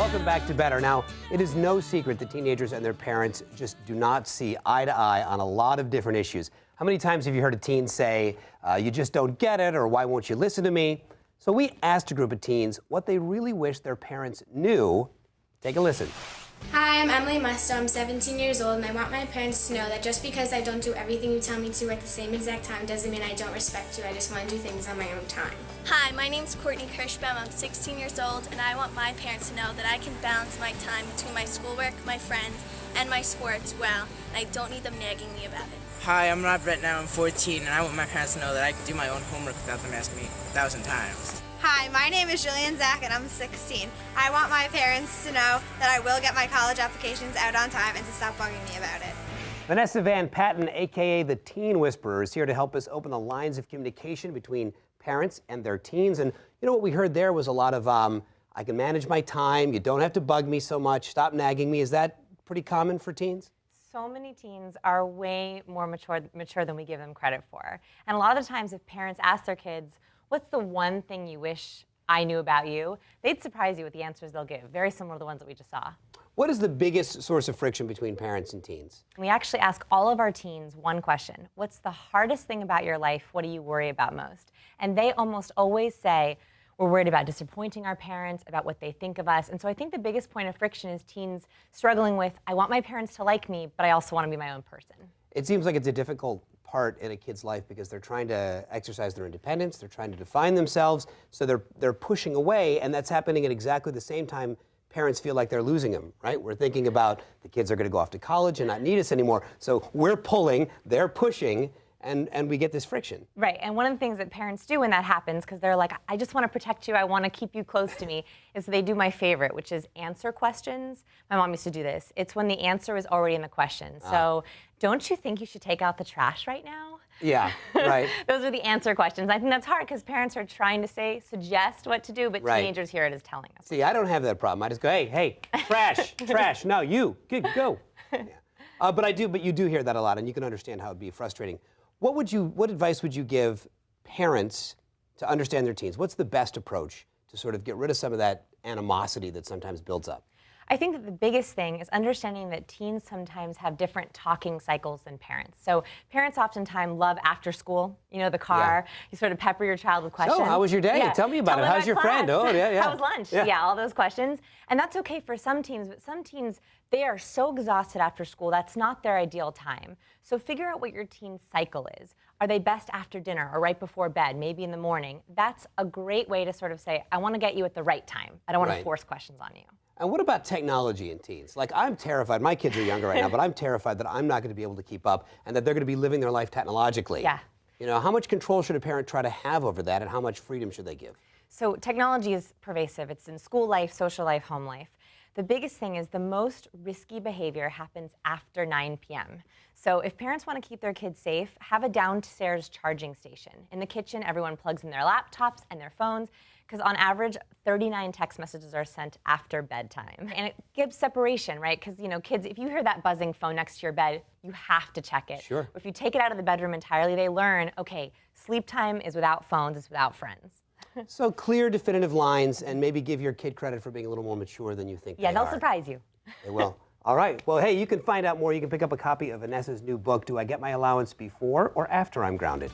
Welcome back to Better. Now, it is no secret that teenagers and their parents just do not see eye to eye on a lot of different issues. How many times have you heard a teen say, you just don't get it, or why won't you listen to me? So we asked a group of teens what they really wish their parents knew. Take a listen. Hi, I'm Emily Musto. I'm 17 years old, and I want my parents to know that just because I don't do everything you tell me to at the same exact time doesn't mean I don't respect you. I just want to do things on my own time. Hi, my name's Courtney Kirschbaum. I'm 16 years old, and I want my parents to know that I can balance my time between my schoolwork, my friends, and my sports well, and I don't need them nagging me about it. Hi, I'm Rob Brett now. I'm 14, and I want my parents to know that I can do my own homework without them asking me 1,000 times. Hi, my name is Jillian Zach and I'm 16. I want my parents to know that I will get my college applications out on time and to stop bugging me about it. Vanessa Van Patten, aka the Teen Whisperer, is here to help us open the lines of communication between parents and their teens. And you know what we heard there was a lot of, I can manage my time, you don't have to bug me so much, stop nagging me. Is that pretty common for teens? So many teens are way more mature than we give them credit for. And a lot of the times if parents ask their kids, what's the one thing you wish I knew about you? They'd surprise you with the answers they'll give, very similar to the ones that we just saw. What is the biggest source of friction between parents and teens? We actually ask all of our teens one question. What's the hardest thing about your life? What do you worry about most? And they almost always say, we're worried about disappointing our parents, about what they think of us. And so I think the biggest point of friction is teens struggling with, I want my parents to like me, but I also want to be my own person. It seems like it's a difficult part in a kid's life because they're trying to exercise their independence, they're trying to define themselves, so they're pushing away, and that's happening at exactly the same time parents feel like they're losing them, right? We're thinking about the kids are going to go off to college and not need us anymore, so we're pulling, they're pushing, and we get this friction. Right, and one of the things that parents do when that happens, because they're like, I just want to protect you, I want to keep you close to me, is they do my favorite, which is answer questions. My mom used to do this. It's when the answer is already in the question. So, don't you think you should take out the trash right now? Yeah, right. Those are the answer questions. I think that's hard because parents are trying to suggest what to do, but teenagers hear it as telling us. See, I don't have that problem. I just go, hey, trash, trash. No, you, go. Yeah. But you do hear that a lot, and you can understand how it'd be frustrating. What advice would you give parents to understand their teens? What's the best approach to sort of get rid of some of that animosity that sometimes builds up? I think that the biggest thing is understanding that teens sometimes have different talking cycles than parents. So parents oftentimes love after school, the car, you sort of pepper your child with questions. So, how was your day? Yeah. Tell me about it. How's your friend? Oh, yeah. How was lunch? Yeah, all those questions. And that's okay for some teens, but some teens, they are so exhausted after school, that's not their ideal time. So figure out what your teen cycle is. Are they best after dinner or right before bed, maybe in the morning? That's a great way to sort of say, I want to get you at the right time. I don't want to force questions on you. And what about technology in teens? Like, I'm terrified. My kids are younger right now, but I'm terrified that I'm not going to be able to keep up and that they're going to be living their life technologically. Yeah. How much control should a parent try to have over that, and how much freedom should they give? So technology is pervasive. It's in school life, social life, home life. The biggest thing is the most risky behavior happens after 9 p.m. So if parents want to keep their kids safe, have a downstairs charging station. In the kitchen, everyone plugs in their laptops and their phones, because on average, 39 text messages are sent after bedtime. And it gives separation, right? Because, kids, if you hear that buzzing phone next to your bed, you have to check it. Sure. If you take it out of the bedroom entirely, they learn, okay, sleep time is without phones, it's without friends. So clear, definitive lines, and maybe give your kid credit for being a little more mature than you think they are. Yeah, they'll surprise you. They will. All right. Well, hey, you can find out more. You can pick up a copy of Vanessa's new book, Do I Get My Allowance Before or After I'm Grounded?